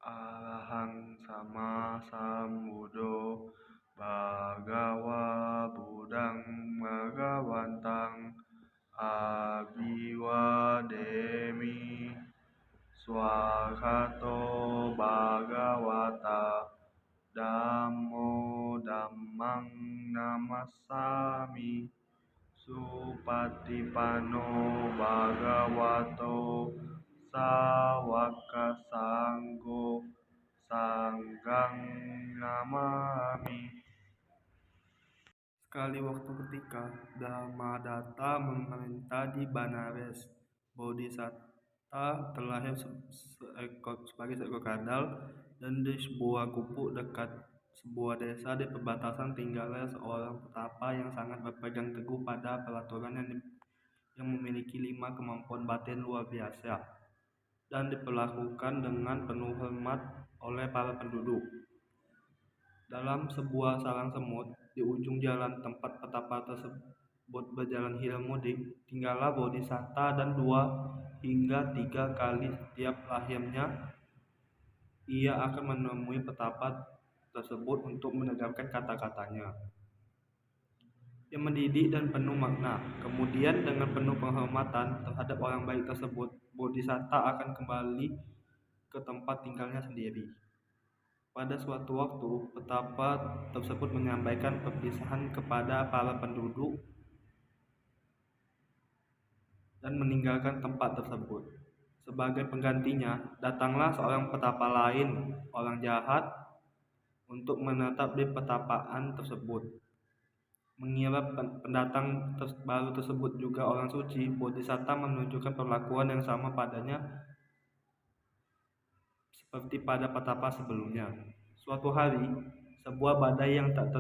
Arahang sama sambuddho Bhagava Buddhang Bhagawantang Abhiwademi Swakato Bhagawata Dhammo Dhammang Namassami Supatipanno Bhagavato Sawaka Sanggo Sanggang Namami. Sekali waktu ketika Dhammadata memerintah di Banares, Bodhisatta terlahir sebagai seekor kadal, dan di sebuah gubuk dekat sebuah desa di perbatasan tinggalnya seorang petapa yang sangat berpegang teguh pada peraturan yang memiliki 5 kemampuan batin luar biasa dan diperlakukan dengan penuh hormat oleh para penduduk. Dalam sebuah sarang semut di ujung jalan tempat petapa tersebut berjalan hilang mudik, tinggallah Bodhisatta, dan 2 hingga 3 kali setiap lahirnya ia akan menemui petapa tersebut untuk mendengarkan kata-katanya yang mendidik dan penuh makna. Kemudian dengan penuh penghormatan terhadap orang baik tersebut, Bodhisatta akan kembali ke tempat tinggalnya sendiri. Pada suatu waktu, petapa tersebut menyampaikan perpisahan kepada para penduduk dan meninggalkan tempat tersebut. Sebagai penggantinya, datanglah seorang petapa lain, orang jahat, untuk menetap di pertapaan tersebut. Mengira pendatang baru tersebut juga orang suci, Bodhisatta menunjukkan perlakuan yang sama padanya seperti pada petapa sebelumnya. Suatu hari, sebuah badai yang tak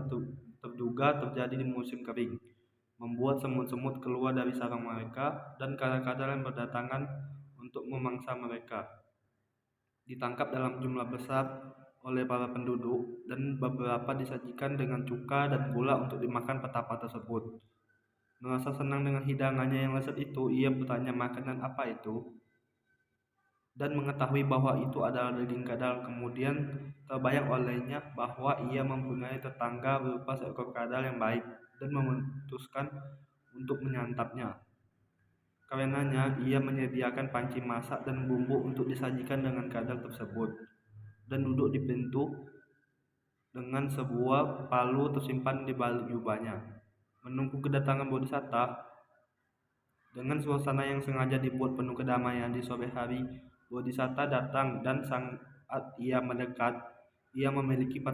terduga terjadi di musim kering, membuat semut-semut keluar dari sarang mereka, dan kadal-kadal yang berdatangan untuk memangsa mereka ditangkap dalam jumlah besar oleh para penduduk, dan beberapa disajikan dengan cuka dan gula untuk dimakan petapa tersebut. Merasa senang dengan hidangannya yang lezat itu, ia bertanya makanan apa itu, dan mengetahui bahwa itu adalah daging kadal. Kemudian terbayang olehnya bahwa ia mempunyai tetangga berupa seekor kadal yang baik, dan memutuskan untuk menyantapnya. Karenanya, ia menyediakan panci masak dan bumbu untuk disajikan dengan kadal tersebut, dan duduk di pintu dengan sebuah palu tersimpan di balik jubahnya, menunggu kedatangan Bodhisatta. Dengan suasana yang sengaja dibuat penuh kedamaian di sore hari, Bodhisatta datang, dan saat ia mendekat, ia melihat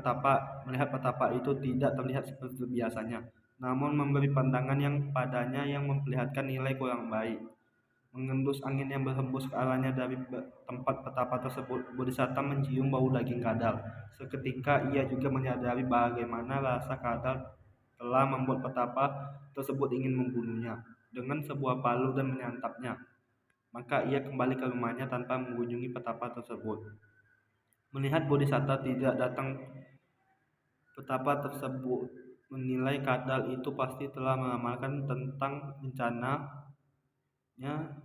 petapa itu tidak terlihat seperti biasanya, namun memberi pandangan yang padanya yang memperlihatkan nilai kurang baik. Mengendus angin yang berhembus ke arahnya dari tempat petapa tersebut, Bodhisatta mencium bau daging kadal. Seketika ia juga menyadari bagaimana rasa kadal telah membuat petapa tersebut ingin membunuhnya dengan sebuah palu dan menyantapnya. Maka ia kembali ke rumahnya tanpa mengunjungi petapa tersebut. Melihat Bodhisatta tidak datang, petapa tersebut menilai kadal itu pasti telah mengamalkan tentang rencana,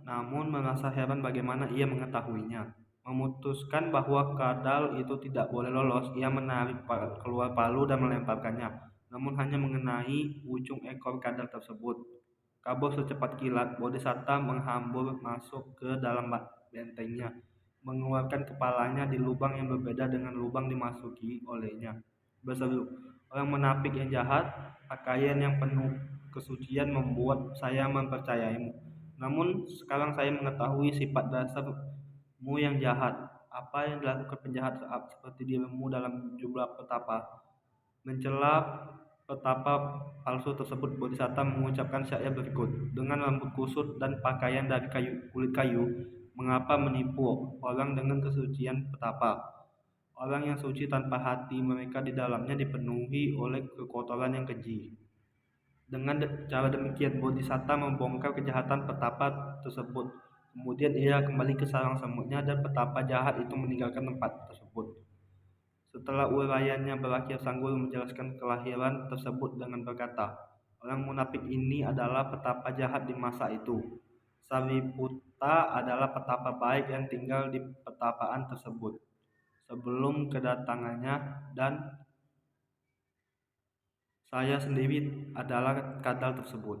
namun merasa heran bagaimana ia mengetahuinya. Memutuskan bahwa kadal itu tidak boleh lolos, ia menarik keluar palu dan melemparkannya, namun hanya mengenai ujung ekor kadal tersebut. Kabur secepat kilat, Bodhisatta menghambur masuk ke dalam bentengnya, mengeluarkan kepalanya di lubang yang berbeda dengan lubang dimasuki olehnya, berseru, "Orang munafik yang jahat, pakaian yang penuh kesucian membuat saya mempercayaimu. Namun sekarang saya mengetahui sifat dasarmu yang jahat. Apa yang dilakukan penjahat seperti dirimu dalam jumlah petapa?" Mencela petapa palsu tersebut, Bodhisatta mengucapkan syair berikut. "Dengan rambut kusut dan pakaian dari kulit kayu, mengapa menipu orang dengan kesucian petapa? Orang yang suci tanpa hati mereka di dalamnya dipenuhi oleh kekotoran yang keji." Dengan cara demikian, Bodhisatta membongkar kejahatan petapa tersebut. Kemudian ia kembali ke sarang semutnya, dan petapa jahat itu meninggalkan tempat tersebut. Setelah uraiannya berakhir, sang guru menjelaskan kelahiran tersebut dengan berkata, "Orang munafik ini adalah petapa jahat di masa itu. Sariputta adalah petapa baik yang tinggal di pertapaan tersebut. sebelum kedatangannya, dan saya sendiri adalah kadal tersebut.